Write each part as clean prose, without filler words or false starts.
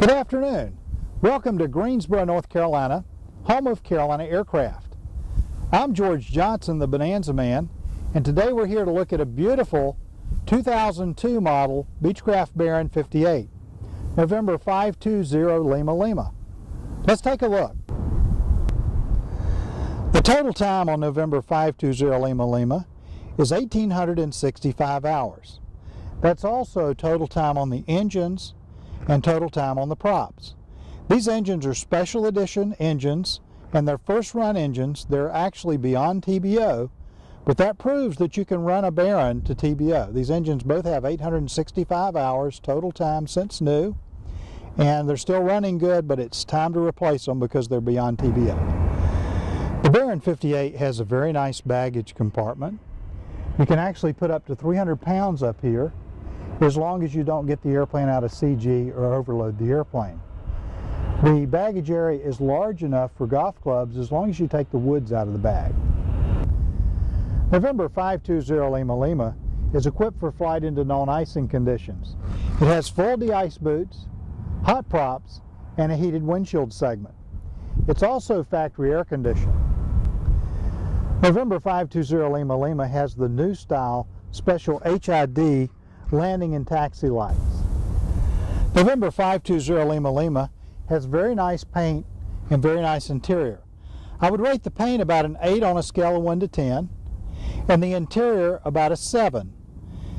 Good afternoon. Welcome to Greensboro, North Carolina, home of Carolina Aircraft. I'm George Johnson, the Bonanza Man, and today we're here to look at a beautiful 2002 model Beechcraft Baron 58, November 520 Lima Lima. Let's take a look. The total time on November 520 Lima Lima is 1,865 hours. That's also total time on the engines and total time on the props. These engines are special edition engines, and they're first run engines. They're actually beyond TBO, but that proves that you can run a Baron to TBO. These engines both have 865 hours total time since new, and they're still running good, but it's time to replace them because they're beyond TBO. The Baron 58 has a very nice baggage compartment. You can actually put up to 300 pounds up here, as long as you don't get the airplane out of CG or overload the airplane. The baggage area is large enough for golf clubs as long as you take the woods out of the bag. November 520 Lima Lima is equipped for flight into non-icing conditions. It has full de-ice boots, hot props, and a heated windshield segment. It's also factory air conditioned. November 520 Lima Lima has the new style special HID landing and taxi lights. November 520 Lima Lima has very nice paint and very nice interior. I would rate the paint about an 8 on a scale of 1 to 10, and the interior about a 7.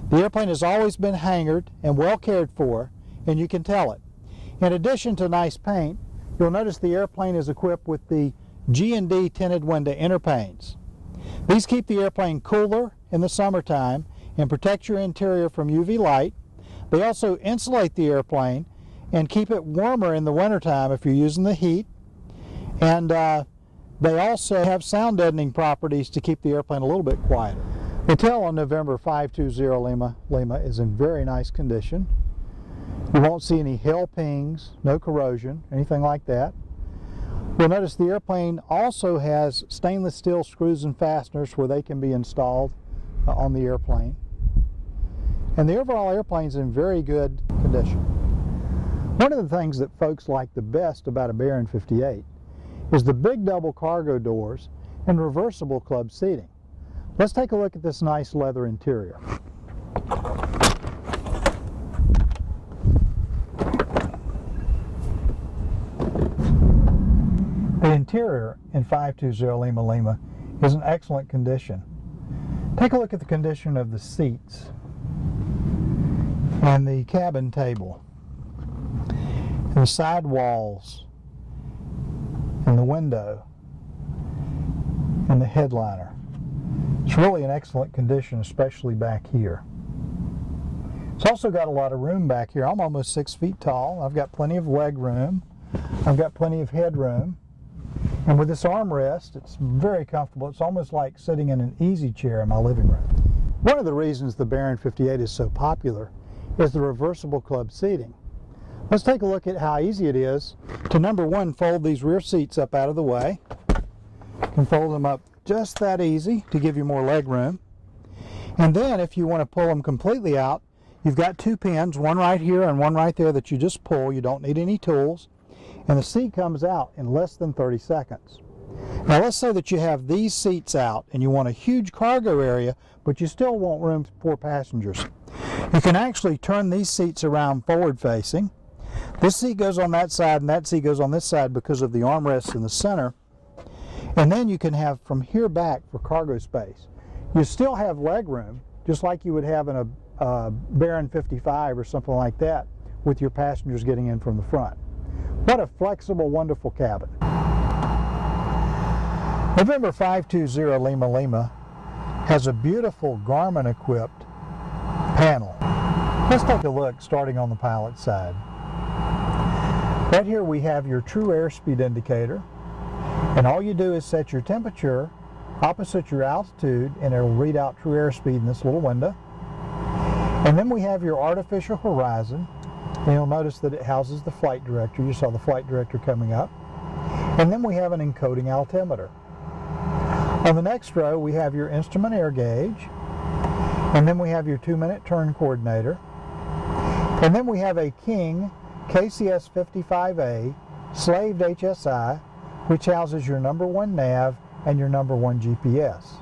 The airplane has always been hangared and well cared for, and you can tell it. In addition to nice paint, you'll notice the airplane is equipped with the G&D tinted window interpanes. These keep the airplane cooler in the summertime and protect your interior from UV light. They also insulate the airplane and keep it warmer in the wintertime if you're using the heat. And they also have sound deadening properties to keep the airplane a little bit quieter. The tail on November 520 Lima Lima is in very nice condition. You won't see any hail pings, no corrosion, anything like that. You'll notice the airplane also has stainless steel screws and fasteners where they can be installed on the airplane. And the overall airplane is in very good condition. One of the things that folks like the best about a Baron 58 is the big double cargo doors and reversible club seating. Let's take a look at this nice leather interior. The interior in 520 Lima Lima is in excellent condition. Take a look at the condition of the seats and the cabin table, and the side walls, and the window, and the headliner. It's really in excellent condition, especially back here. It's also got a lot of room back here. I'm almost 6 feet tall. I've got plenty of leg room. I've got plenty of headroom. And with this armrest, it's very comfortable. It's almost like sitting in an easy chair in my living room. One of the reasons the Baron 58 is so popular is the reversible club seating. Let's take a look at how easy it is to, number one, fold these rear seats up out of the way. You can fold them up just that easy to give you more leg room. And then if you want to pull them completely out, you've got 2 pins, one right here and one right there that you just pull. You don't need any tools. And the seat comes out in less than 30 seconds. Now let's say that you have these seats out and you want a huge cargo area, but you still want room for passengers. You can actually turn these seats around forward facing. This seat goes on that side and that seat goes on this side because of the armrests in the center. And then you can have from here back for cargo space. You still have leg room, just like you would have in a Baron 55 or something like that, with your passengers getting in from the front. What a flexible, wonderful cabin. November 520 Lima Lima has a beautiful Garmin-equipped panel. Let's take a look starting on the pilot side. Right here we have your true airspeed indicator, and all you do is set your temperature opposite your altitude and it will read out true airspeed in this little window. And then we have your artificial horizon, and you'll notice that it houses the flight director. You saw the flight director coming up. And then we have an encoding altimeter. On the next row we have your instrument air gauge, and then we have your 2-minute turn coordinator, and then we have a King KCS-55A slaved HSI, which houses your number 1 nav and your number 1 GPS.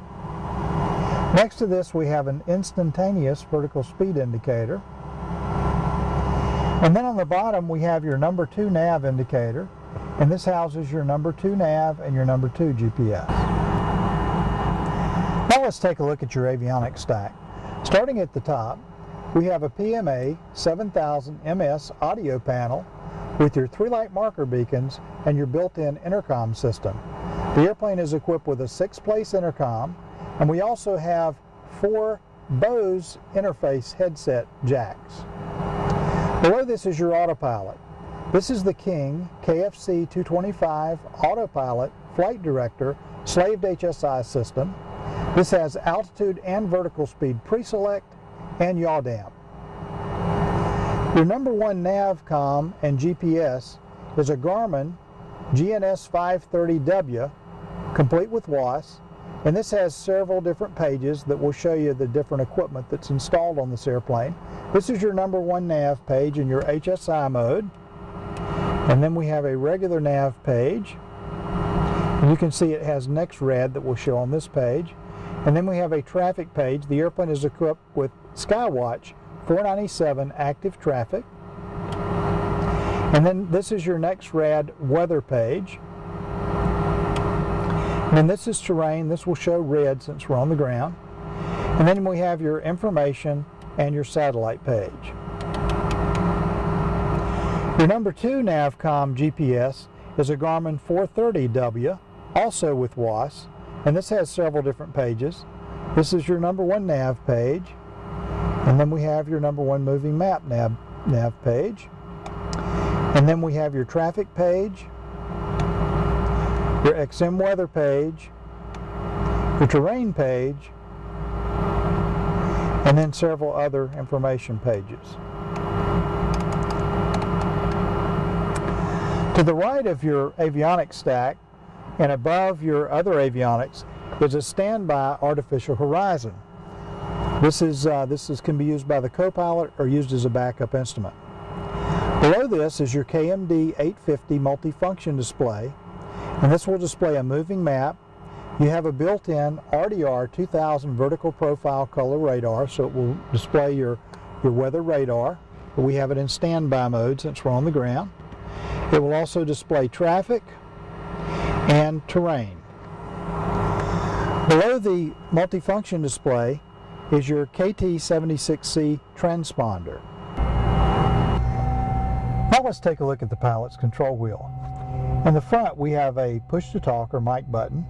Next to this we have an instantaneous vertical speed indicator. And then on the bottom we have your number 2 nav indicator, and this houses your number 2 nav and your number 2 GPS. Now let's take a look at your avionics stack. Starting at the top, we have a PMA 7000 MS audio panel with your 3 light marker beacons and your built-in intercom system. The airplane is equipped with a 6-place intercom, and we also have 4 Bose interface headset jacks. Below this is your autopilot. This is the King KFC 225 Autopilot Flight Director slaved HSI system. This has altitude and vertical speed pre-select and yaw damp. Your number 1 NavCom and GPS is a Garmin GNS 530W complete with WAS, and this has several different pages that will show you the different equipment that's installed on this airplane. This is your number 1 nav page in your HSI mode, and then we have a regular nav page, and you can see it has NextRad that will show on this page, and then we have a traffic page. The airplane is equipped with Skywatch 497 active traffic, and then this is your NextRad weather page. And then this is terrain. This will show red since we're on the ground. And then we have your information and your satellite page. Your number 2 NavCom GPS is a Garmin 430W, also with WAS, and this has several different pages. This is your number 1 nav page, and then we have your number 1 moving map nav page, and then we have your traffic page, your XM weather page, your terrain page, and then several other information pages. To the right of your avionics stack and above your other avionics is a standby artificial horizon. This can be used by the co-pilot or used as a backup instrument. Below this is your KMD 850 multifunction display, and this will display a moving map. You have a built-in RDR 2000 vertical profile color radar, so it will display your weather radar, but we have it in standby mode since we're on the ground. It will also display traffic and terrain. Below the multifunction display is your KT-76C transponder. Now let's take a look at the pilot's control wheel. In the front we have a push-to-talk or mic button.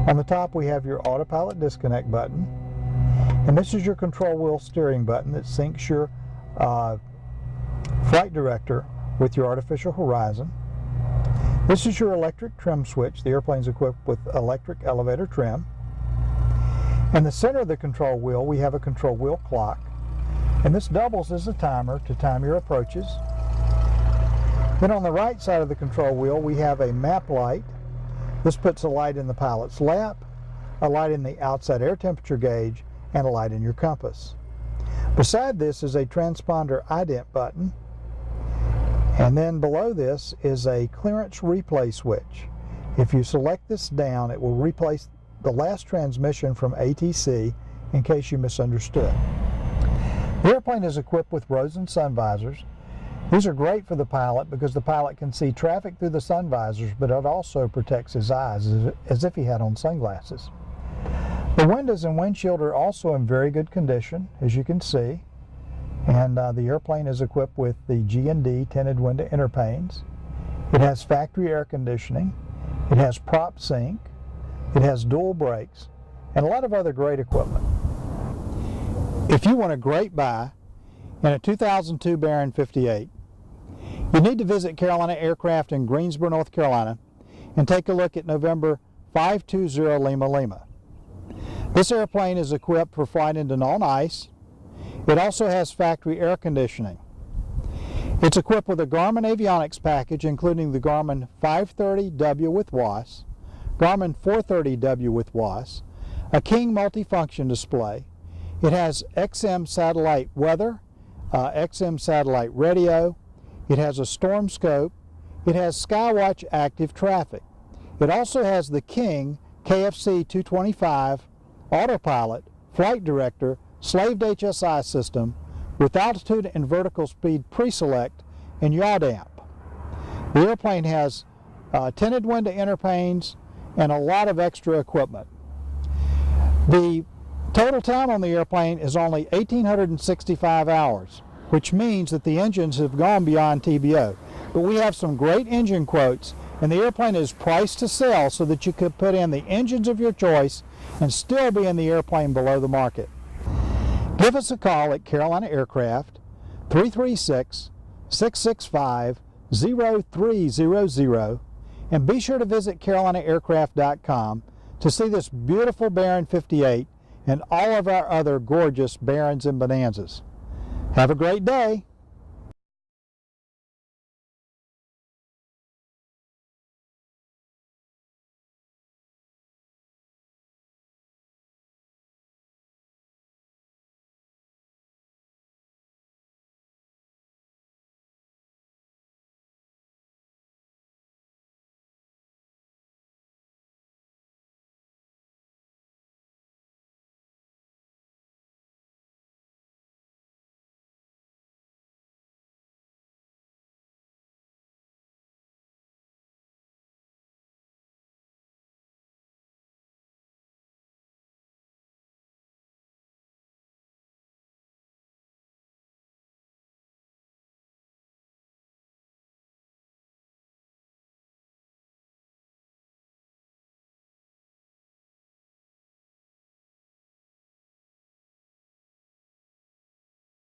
On the top we have your autopilot disconnect button. And this is your control wheel steering button that syncs your flight director with your artificial horizon. This is your electric trim switch. The airplane is equipped with electric elevator trim. In the center of the control wheel we have a control wheel clock, and this doubles as a timer to time your approaches. Then on the right side of the control wheel we have a map light. This puts a light in the pilot's lap, a light in the outside air temperature gauge, and a light in your compass. Beside this is a transponder ident button, and then below this is a clearance replay switch. If you select this down, it will replace the last transmission from ATC in case you misunderstood. The airplane is equipped with Rosen sun visors. These are great for the pilot because the pilot can see traffic through the sun visors, but it also protects his eyes as if he had on sunglasses. The windows and windshield are also in very good condition, as you can see, and the airplane is equipped with the G&D tinted window interpanes. It has factory air conditioning, it has prop sync, it has dual brakes, and a lot of other great equipment. If you want a great buy in a 2002 Baron 58, you need to visit Carolina Aircraft in Greensboro, North Carolina, and take a look at November 520 Lima Lima. This airplane is equipped for flight into non-ice. It also has factory air conditioning. It's equipped with a Garmin Avionics package, including the Garmin 530W with WAS, Garmin 430W with WAS, a King multifunction display. It has XM satellite weather, XM satellite radio. it has a storm scope, it has Skywatch active traffic. It also has the King KFC 225, autopilot, flight director, slaved HSI system with altitude and vertical speed pre-select and yaw damp. The airplane has tinted window interpanes and a lot of extra equipment. The total time on the airplane is only 1,865 hours, which means that the engines have gone beyond TBO. But we have some great engine quotes, and the airplane is priced to sell so that you could put in the engines of your choice and still be in the airplane below the market. Give us a call at Carolina Aircraft, 336-665-0300, and be sure to visit CarolinaAircraft.com to see this beautiful Baron 58 and all of our other gorgeous Barons and Bonanzas. Have a great day.